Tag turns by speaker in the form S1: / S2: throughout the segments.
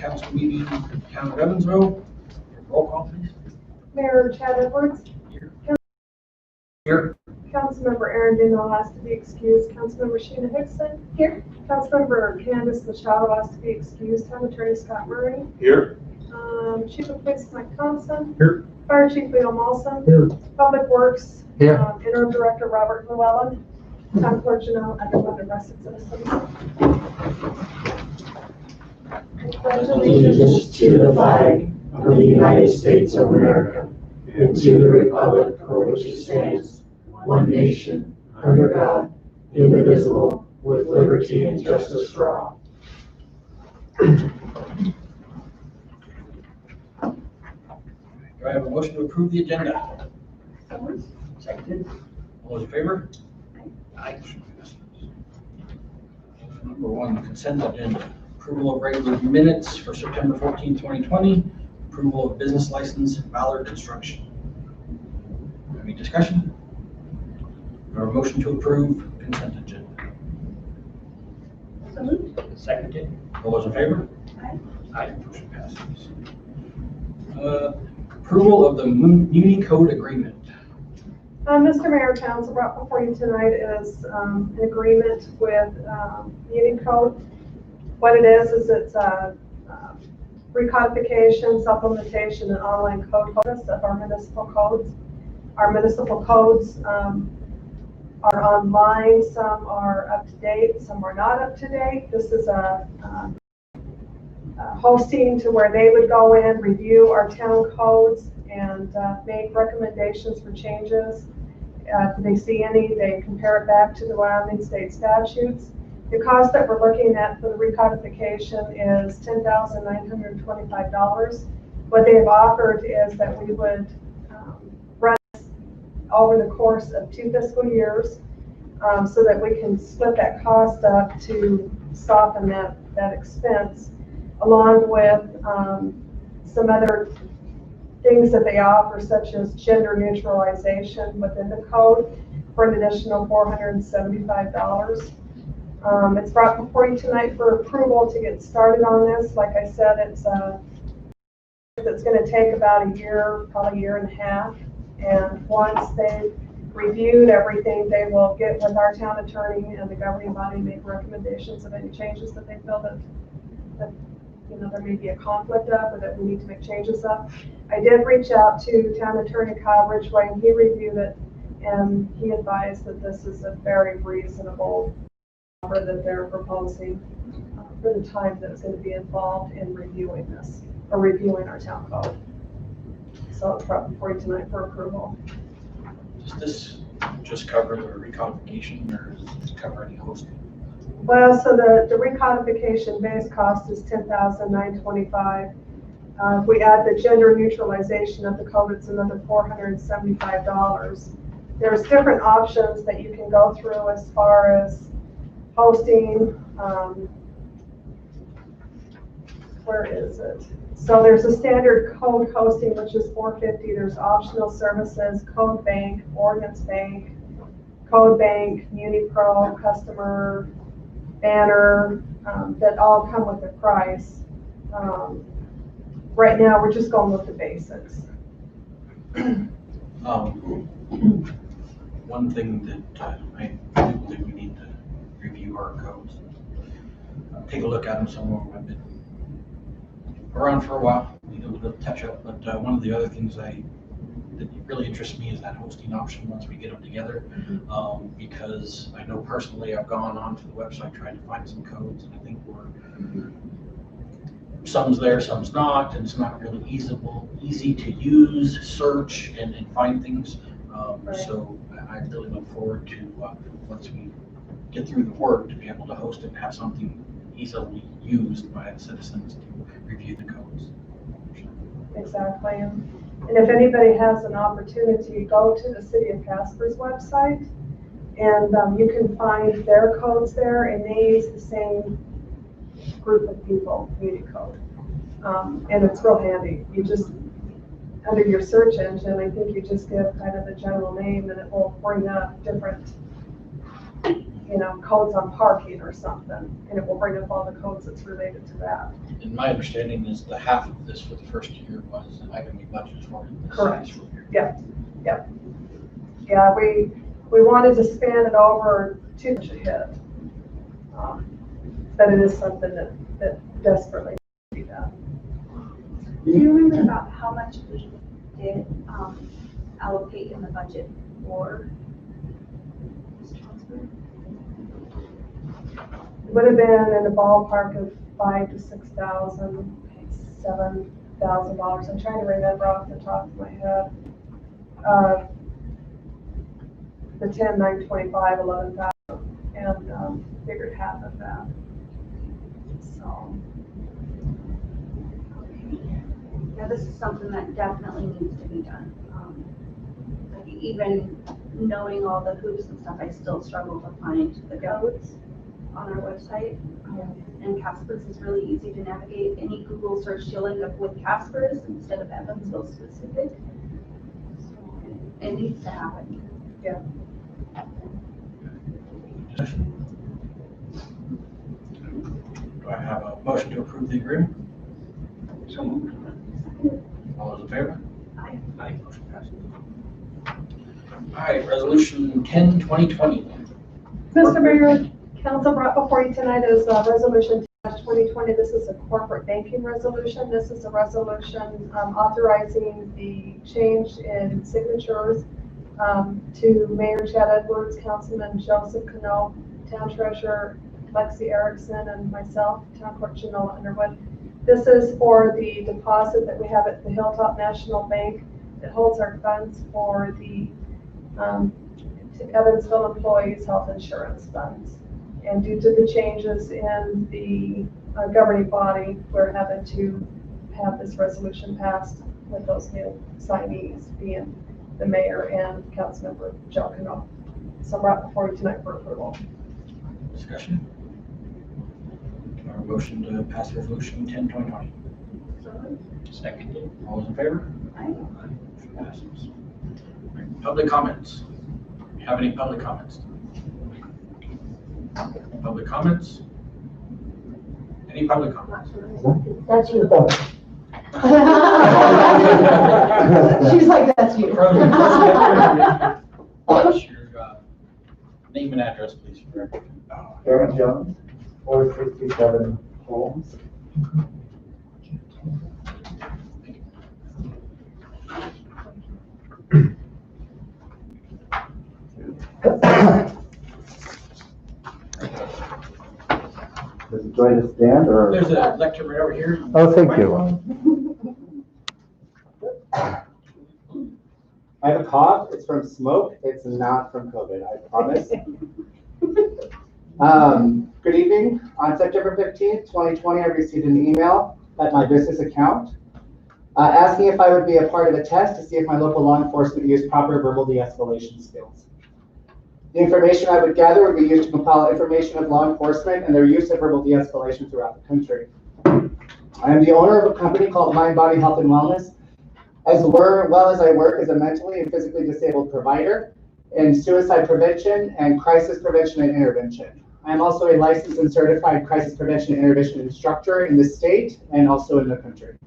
S1: council meeting for the town of Evansville. Roll call, please.
S2: Mayor Chad Edwards.
S1: Here.
S2: Councilmember Aaron Dindal has to be excused. Councilmember Sheena Hickson. Here. Councilmember Candace Machado has to be excused. Town Attorney Scott Murray.
S1: Here.
S2: Chief of Police Mike Thompson.
S1: Here.
S2: Fire Chief Leo Molson.
S1: Here.
S2: Public Works.
S1: Here.
S2: Interim Director Robert Llewellyn. Town Clerk Janelle Underwood, the rest of citizens.
S3: Allegiance to the flag of the United States of America and to the republic for which it stands, one nation, under God, indivisible, with liberty and justice for all.
S1: Do I have a motion to approve the agenda? Seconded. All those in favor? Aye. Number one, consent agenda. Approval of regular minutes for September 14, 2020. Approval of business license, Ballard Construction. Any discussion? Or a motion to approve consent agenda?
S2: So moved.
S1: Seconded. All those in favor?
S2: Aye.
S1: Aye. Motion passes. Approval of the Muni Code Agreement.
S2: Mr. Mayor, council brought before you tonight is an agreement with Muni Code. What it is it's a recodification, supplementation, and online code focus of our municipal codes. Our municipal codes are online, some are up to date, some are not up to date. This is a hosting to where they would go in, review our town codes, and make recommendations for changes. If they see any, they compare it back to the Wyoming state statutes. The cost that we're looking at for the recodification is $10,925. What they have offered is that we would run over the course of 2 fiscal years so that we can split that cost up to soften that expense, along with some other things that they offer, such as gender neutralization within the code for an additional $475. It's brought before you tonight for approval to get started on this. Like I said, it's going to take about a year, probably a year and a half. And once they've reviewed everything, they will get with our town attorney and the governing body and make recommendations of any changes that they feel that there may be a conflict of, or that we need to make changes of. I did reach out to town attorney Kyle Ridgway, and he reviewed it, and he advised that this is a very reasonable offer that they're proposing for the time that's going to be involved in reviewing this, or reviewing our town code. So it's brought before you tonight for approval.
S1: Does this just cover the recodification, or does this cover any hosting?
S2: Well, so the recodification base cost is $10,925. If we add the gender neutralization of the code, it's another $475. There's different options that you can go through as far as hosting. Where is it? So there's a standard code hosting, which is $450. There's optional services, Code Bank, Ordnance Bank, Code Bank, MuniPro, Customer, Banner, that all come with a price. Right now, we're just going with the basics.
S1: One thing that I do believe we need to review our codes. Take a look at them. Some of them have been around for a while. Need a little touch up. But one of the other things that really interests me is that hosting option once we get them together. Because I know personally I've gone onto the website trying to find some codes, and I think some's there, some's not, and it's not really easy to use, search, and find things.
S2: Right.
S1: So I really look forward to once we get through the work to be able to host it and have something easily used by citizens to review the codes.
S2: Exactly. And if anybody has an opportunity, go to the City of Casper's website, and you can find their codes there, and they use the same group of people, Muni Code. And it's real handy. You just, under your search engine, I think you just give kind of the general name, and it will bring up different codes on parking or something, and it will bring up all the codes that's related to that.
S1: And my understanding is the half of this for the first year was not going to be budgeted for in this
S2: Correct.
S1: fiscal year.
S2: Yeah, we wanted to span it over to hit. But it is something that desperately needs to be done.
S4: Do you remember about how much we did allocate in the budget for this transfer?
S2: It would have been in the ballpark of $5,000 to $6,000, $7,000. I'm trying to remember off the top of my head. The 10, 9, 25, 11,000, and figured half of that. So.
S4: Yeah, this is something that definitely needs to be done. Like even knowing all the hoops and stuff, I still struggle to find the codes on our website. And Casper's is really easy to navigate. Any Google search, you'll end up with Casper's instead of Evansville specific. So it needs to happen.
S2: Yeah.
S1: Do I have a motion to approve the agreement? So moved. All those in favor?
S4: Aye.
S1: Aye, motion passes. All right, resolution 10, 2020.
S2: Mr. Mayor, council brought before you tonight is resolution 2020. This is a corporate banking resolution. This is a resolution authorizing the change in signatures to Mayor Chad Edwards, Councilman Joseph Cano, Town Treasurer Lexi Erickson, and myself, Town Clerk Janelle Underwood. This is for the deposit that we have at the Hilltop National Bank that holds our funds for the Evansville employees' health insurance funds. And due to the changes in the governing body, we're having to have this resolution passed with those new signees being the mayor and Councilmember Joe Cano. So I'm brought before you tonight for approval.
S1: Discussion. Our motion to pass resolution 10, 2020. Second. All those in favor?
S4: Aye.
S1: Motion passes. All right, public comments. Do you have any public comments? Public comments? Any public comments?
S3: That's you, though.
S5: She's like, that's you.
S1: What's your name and address, please, for record?
S3: Aaron Jones, 467 Holmes. Does it join the stand or?
S1: There's a lectern right over here.
S3: Oh, thank you. I have a cough. It's from smoke. It's not from COVID, I promise. Good evening. On September 15th, 2020, I received an email at my business account asking if I would be a part of a test to see if my local law enforcement used proper verbal de-escalation skills. The information I would gather would be used to compile information of law enforcement and their use of verbal de-escalation throughout the country. I am the owner of a company called Mind Body Health and Wellness, as well as I work as a mentally and physically disabled provider in suicide prevention and crisis prevention and intervention. I am also a licensed and certified crisis prevention and intervention instructor in the state and also in the country.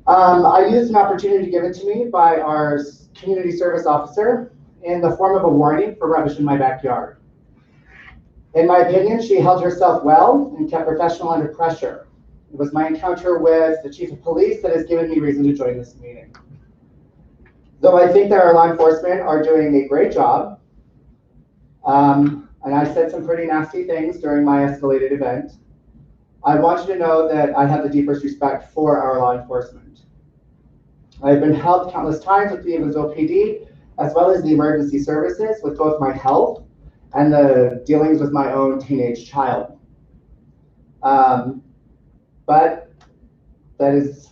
S3: I used an opportunity given to me by our community service officer in the form of a warning for rubbish in my backyard. In my opinion, she held herself well and kept professional under pressure. It was my encounter with the chief of police that has given me reason to join this meeting. Though I think that our law enforcement are doing a great job, and I said some pretty nasty things during my escalated event, I want you to know that I have the deepest respect for our law enforcement. I've been helped countless times with the Evansville PD, as well as the emergency services with both my health and the dealings with my own teenage child. But that is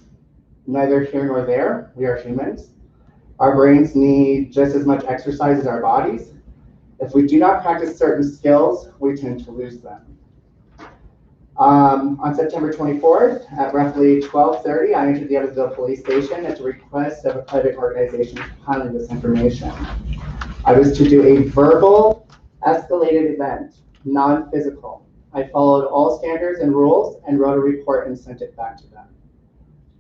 S3: neither here nor there. We are humans. Our brains need just as much exercise as our bodies. If we do not practice certain skills, we tend to lose them. On September 24th at roughly 12:30, I entered the Evansville Police Station at the request of a private organization compiling this information. I was to do a verbal Escalated event, non-physical. I followed all standards and rules and wrote a report and sent it back to them.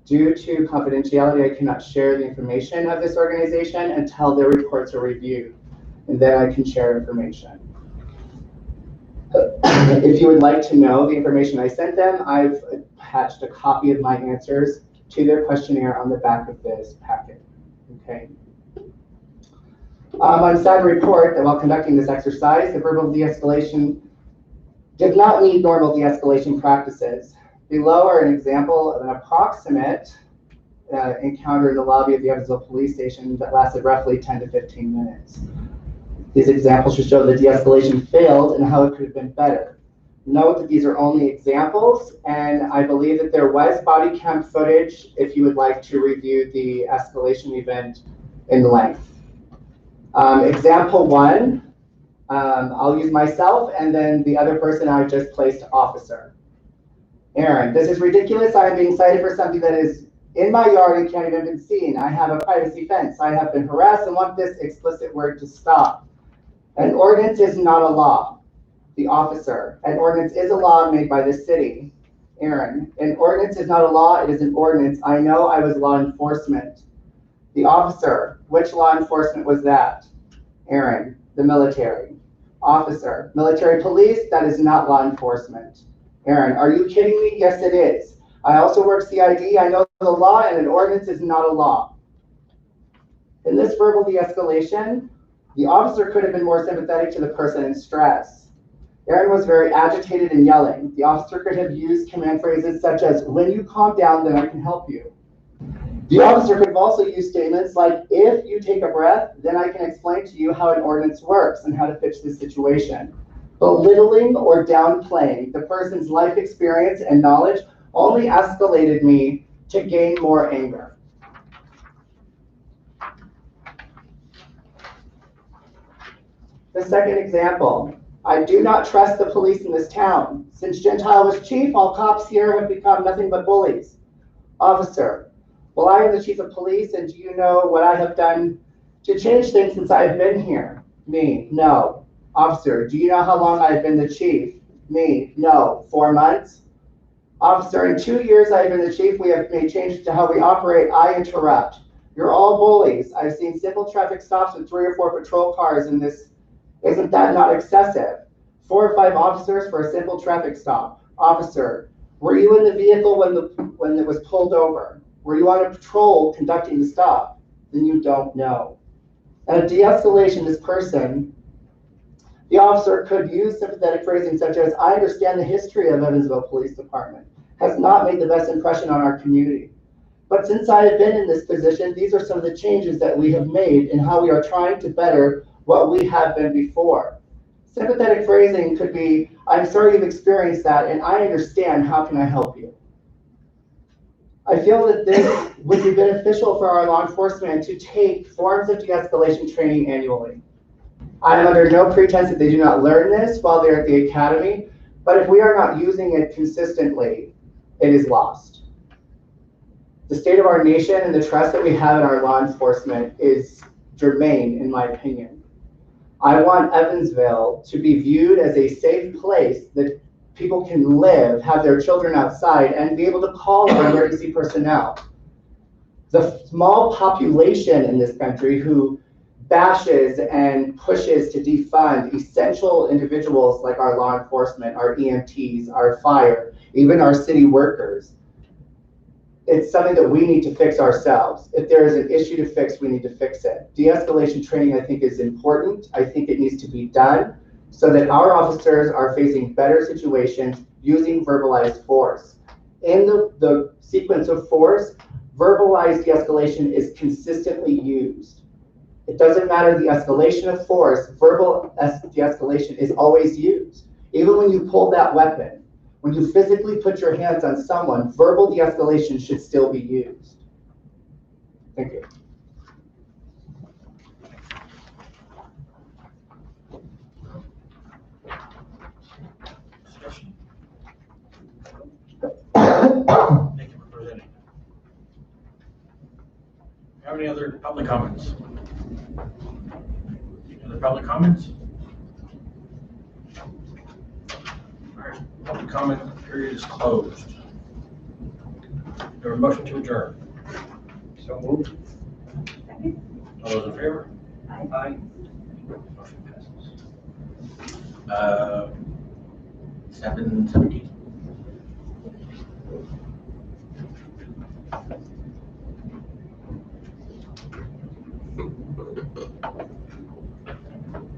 S3: Due to confidentiality, I cannot share the information of this organization until their reports are reviewed, and then I can share information. If you would like to know the information I sent them, I've attached a copy of my answers to their questionnaire on the back of this packet. Okay. I'm sad to report that while conducting this exercise, the verbal de-escalation did not meet normal de-escalation practices. Below are an example of an approximate encounter in the lobby of the Evansville police station that lasted roughly 10 to 15 minutes. These examples should show that de-escalation failed and how it could have been better. Note that these are only examples, and I believe that there was body cam footage if you would like to review the escalation event in length. Example one, I'll use myself and then the other person I just placed officer. Aaron, this is ridiculous. I am being cited for something that is in my yard and can't even be seen. I have a privacy fence. I have been harassed and want this explicit word to stop. An ordinance is not a law. The officer, an ordinance is a law made by the city. Aaron, an ordinance is not a law, it is an ordinance. I know I was law enforcement. The officer, which law enforcement was that? Aaron, the military. Officer, military police, that is not law enforcement. Aaron, are you kidding me? Yes, it is. I also work CID, I know the law, and an ordinance is not a law. In this verbal de-escalation, the officer could have been more sympathetic to the person in stress. Aaron was very agitated and yelling. The officer could have used command phrases such as, when you calm down, then I can help you. The officer could have also used statements like, if you take a breath, then I can explain to you how an ordinance works and how to fix this situation. Belittling or downplaying the person's life experience and knowledge only escalated me to gain more anger. The second example, I do not trust the police in this town. Since Gentile was chief, all cops here have become nothing but bullies. Officer, well, I am the chief of police, and do you know what I have done to change things since I have been here? Me, no. Officer, do you know how long I have been the chief? Me, no. 4 months? Officer, in 2 years I have been the chief. We have made changes to how we operate. I interrupt. You're all bullies. I've seen simple traffic stops with 3 or 4 patrol cars in this. Isn't that not excessive? 4 or 5 officers for a simple traffic stop. Officer, were you in the vehicle when it was pulled over? Were you on a patrol conducting the stop? Then you don't know. At a de-escalation, this person, the officer could use sympathetic phrasing such as, I understand the history of Evansville Police Department has not made the best impression on our community. But since I have been in this position, these are some of the changes that we have made in how we are trying to better what we have been before. Sympathetic phrasing could be, I'm sorry you've experienced that and I understand, how can I help you? I feel that this would be beneficial for our law enforcement to take forms of de-escalation training annually. I am under no pretense that they do not learn this while they're at the academy, but if we are not using it consistently, it is lost. The state of our nation and the trust that we have in our law enforcement is germane, in my opinion. I want Evansville to be viewed as a safe place that people can live, have their children outside, and be able to call our emergency personnel. The small population in this country who bashes and pushes to defund essential individuals like our law enforcement, our EMTs, our fire, even our city workers. It's something that we need to fix ourselves. If there is an issue to fix, we need to fix it. De-escalation training, I think, is important. I think it needs to be done so that our officers are facing better situations using verbalized force. In the sequence of force, verbalized de-escalation is consistently used. It doesn't matter the escalation of force, verbal de-escalation is always used. Even when you pull that weapon, when you physically put your hands on someone, verbal de-escalation should still be used. Thank you.
S1: Discussion? Thank you for presenting. Have any other public comments? Any other public comments? Public comment period is closed. There a motion to adjourn.
S3: So moved.
S1: All those in favor?
S3: Aye.
S1: Motion passes. 7:17.